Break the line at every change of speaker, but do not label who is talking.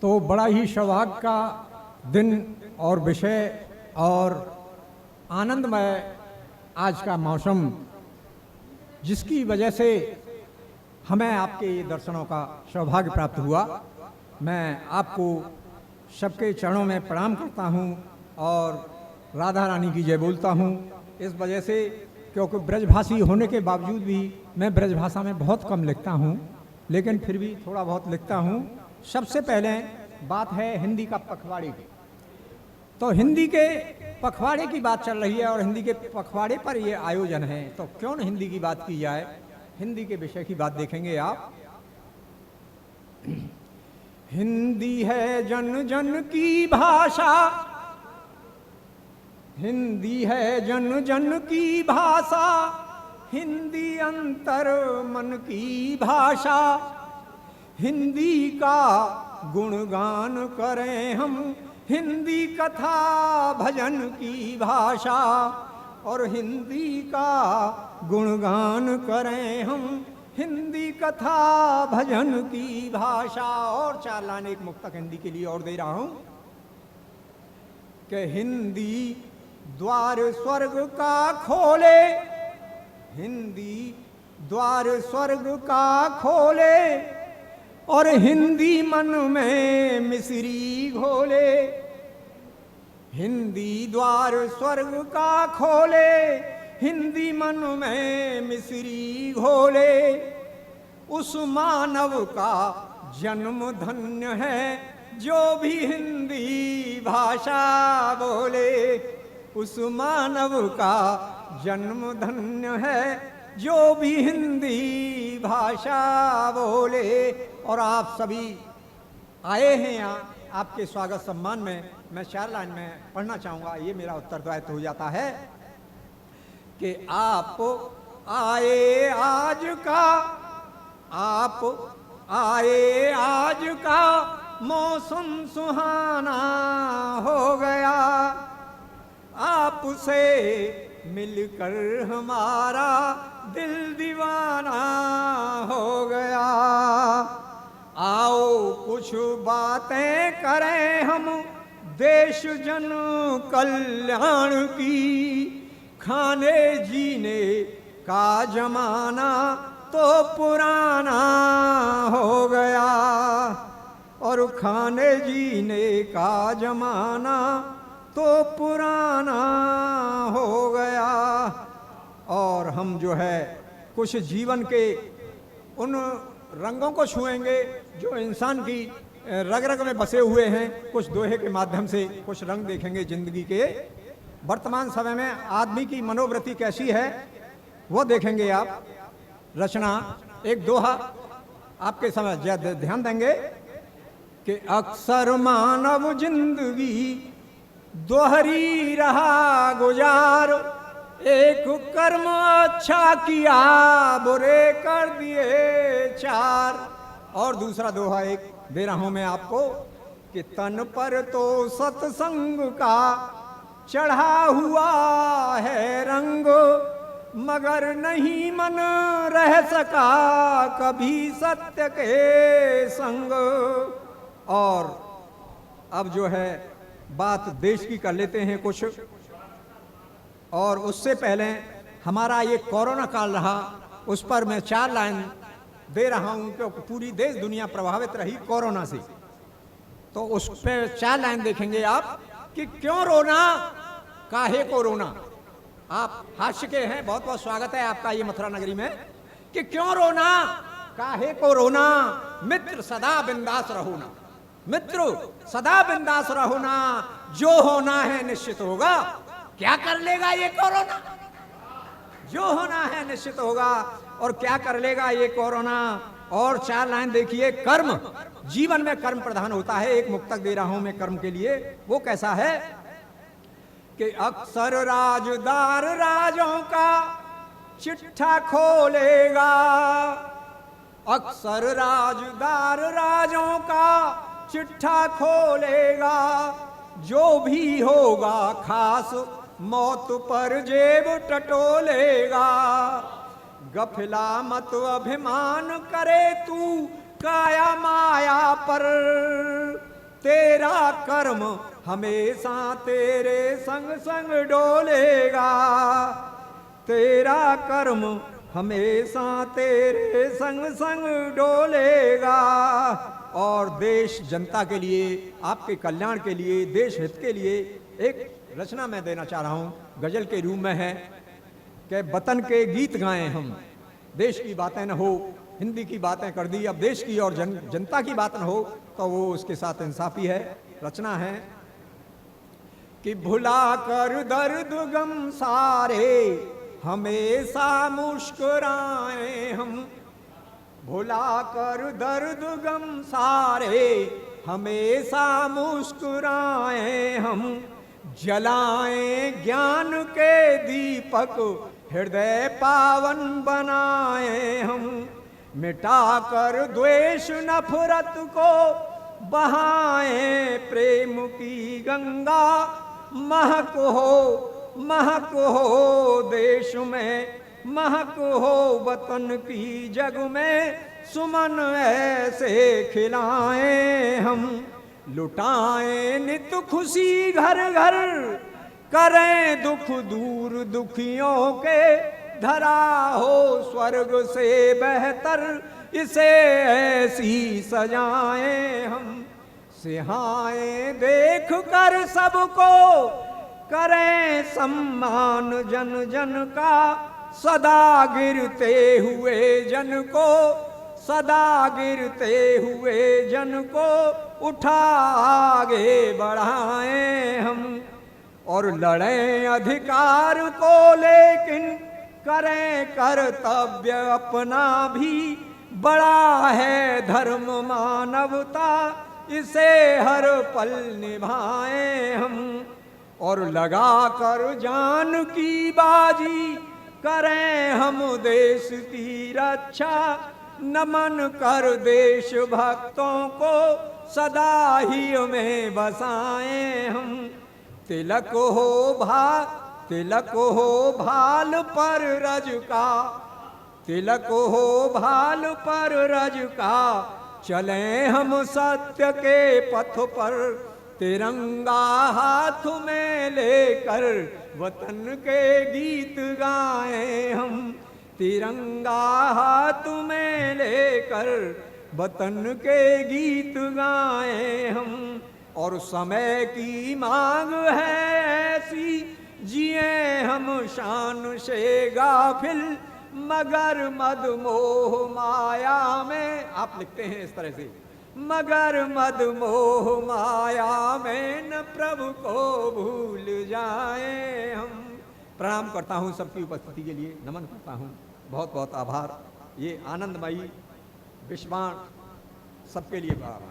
तो बड़ा ही सौभाग्य का दिन और विषय और आनंदमय आज का मौसम, जिसकी वजह से हमें आपके ये दर्शनों का सौभाग्य प्राप्त हुआ। मैं आपको सबके चरणों में प्रणाम करता हूँ और राधा रानी की जय बोलता हूँ। इस वजह से क्योंकि ब्रजभाषी होने के बावजूद भी मैं ब्रजभाषा में बहुत कम लिखता हूँ, लेकिन फिर भी थोड़ा बहुत लिखता हूँ। सबसे पहले बात है हिंदी का पखवाड़े की। तो हिंदी के पखवाड़े की बात चल रही है और हिंदी के पखवाड़े पर ये आयोजन है, तो क्यों न हिंदी की बात की जाए। हिंदी के विषय की बात देखेंगे आप। हिंदी है जन जन की भाषा, हिंदी है जन जन की भाषा, हिंदी अंतर मन की भाषा। हिंदी का गुणगान करें हम, हिंदी कथा भजन की भाषा। और हिंदी का गुणगान करें हम, हिंदी कथा भजन की भाषा। और 4 लाइन एक मुक्तक हिंदी के लिए और दे रहा हूं कि हिंदी द्वार स्वर्ग का खोले, हिंदी द्वार स्वर्ग का खोले, और हिंदी मन में मिश्री घोले। हिंदी द्वार स्वर्ग का खोले, हिंदी मन में मिश्री घोले। उस मानव का जन्म धन्य है जो भी हिंदी भाषा बोले। उस मानव का जन्म धन्य है जो भी हिंदी भाषा बोले। और आप सभी आए हैं यहाँ, आपके स्वागत सम्मान में मैं 4 लाइन में पढ़ना चाहूँगा। ये मेरा उत्तरदायित्व हो जाता है कि आप आए आज का, आप आए आज का मौसम सुहाना हो गया। आपसे मिलकर हमारा दिल दीवाना हो गया। आओ कुछ बातें करें हम देश जन कल्याण की। खाने जीने का जमाना तो पुराना हो गया, और खाने जीने का जमाना तो पुराना हो गया। और हम जो है कुछ जीवन के उन रंगों को छुएंगे जो इंसान की रग रग में बसे हुए हैं। कुछ दोहे के माध्यम से कुछ रंग देखेंगे जिंदगी के। वर्तमान समय में आदमी की मनोवृत्ति कैसी है वो देखेंगे आप। रचना एक दोहा आपके समय ध्यान देंगे कि अक्सर मानव जिंदगी दोहरी रहा गुजार। एक कर्म अच्छा किया बुरे कर दिए 4। और दूसरा दोहा एक दे रहा हूं मैं आपको कि तन पर तो सत्संग का चढ़ा हुआ है रंग, मगर नहीं मन रह सका कभी सत्य के संग। और अब जो है बात देश की कर लेते हैं कुछ। और उससे पहले हमारा ये कोरोना काल रहा, उस पर मैं 4 लाइन दे रहा हूं क्योंकि पूरी देश दुनिया प्रभावित रही कोरोना से। तो उस पर 4 लाइन देखेंगे आप कि क्यों रोना काहे को रोना। आप हास्य के हैं, बहुत बहुत स्वागत है आपका ये मथुरा नगरी में। कि क्यों रोना काहे को रोना, मित्र सदा बिंदास रहो ना। मित्र सदा बिंदास रहो ना, जो होना है निश्चित होगा। क्या कर लेगा ये कोरोना, जो होना है निश्चित होगा। और क्या कर लेगा ये कोरोना। और 4 लाइन देखिए, कर्म, जीवन में कर्म प्रधान होता है। एक मुक्तक दे रहा हूं मैं कर्म के लिए, वो कैसा है कि अक्सर राजदार राजों का चिट्ठा खोलेगा। अक्सर राजदार राजों का चिट्ठा खोलेगा। जो भी होगा खास मौत पर जेब टटोलेगा। गफिला मत अभिमान करे तू काया माया पर, तेरा कर्म हमेशा तेरे संग संग डोलेगा, तेरा कर्म हमेशा तेरे संग संग डोलेगा। और देश जनता के लिए, आपके कल्याण के लिए, देश हित के लिए एक रचना मैं देना चाह रहा हूँ, गजल के रूप में है कि वतन के गीत गाएं हम, देश की बातें न हो, हिंदी की बातें कर दी, अब देश की और जनता की बात न हो तो वो उसके साथ इंसाफी है। रचना है कि भुला कर दर्द गम सारे हमेशा मुस्कुराए हम, भुला कर दर्द गम सारे हमेशा मुस्कुराए हम, जलाएं ज्ञान के दीपक हृदय पावन बनाए हम, मिटा कर द्वेष नफरत को बहाएं प्रेम की गंगा, महक हो देश में, महक हो वतन की जग में, सुमन ऐसे खिलाएं हम, लुटाएं नित खुशी घर घर, करें दुख दूर दुखियों के, धरा हो स्वर्ग से बेहतर, इसे ऐसी सजाएं हम, सिहाएं देख कर सबको, करें सम्मान जन जन का, सदा गिरते हुए जन को, सदा गिरते हुए जन को उठा आगे बढ़ाएं हम, और लड़ें अधिकार को लेकिन करें कर्तव्य अपना भी, बड़ा है धर्म मानवता, इसे हर पल निभाएं हम, और लगा कर जान की बाजी करें हम देश की रक्षा, नमन कर देश भक्तों को सदा ही में बसाएं हम, तिलक हो भाल पर रज का, तिलक हो भाल पर रज का, चलें हम सत्य के पथ पर, तिरंगा हाथ में लेकर वतन के गीत गाएं हम, तिरंगा हाथ में लेकर वतन के गीत गाएं हम, और समय की मांग है ऐसी, जिए हम शान से गाफिल, मगर मद मोह माया में, आप लिखते हैं इस तरह से, मगर मद मोह माया में न प्रभु को भूल जाए हम। प्रणाम करता हूँ सबकी उपस्थिति के लिए, नमन करता हूँ, बहुत बहुत आभार। ये आनंदमयी विश्वाण सबके लिए आभार।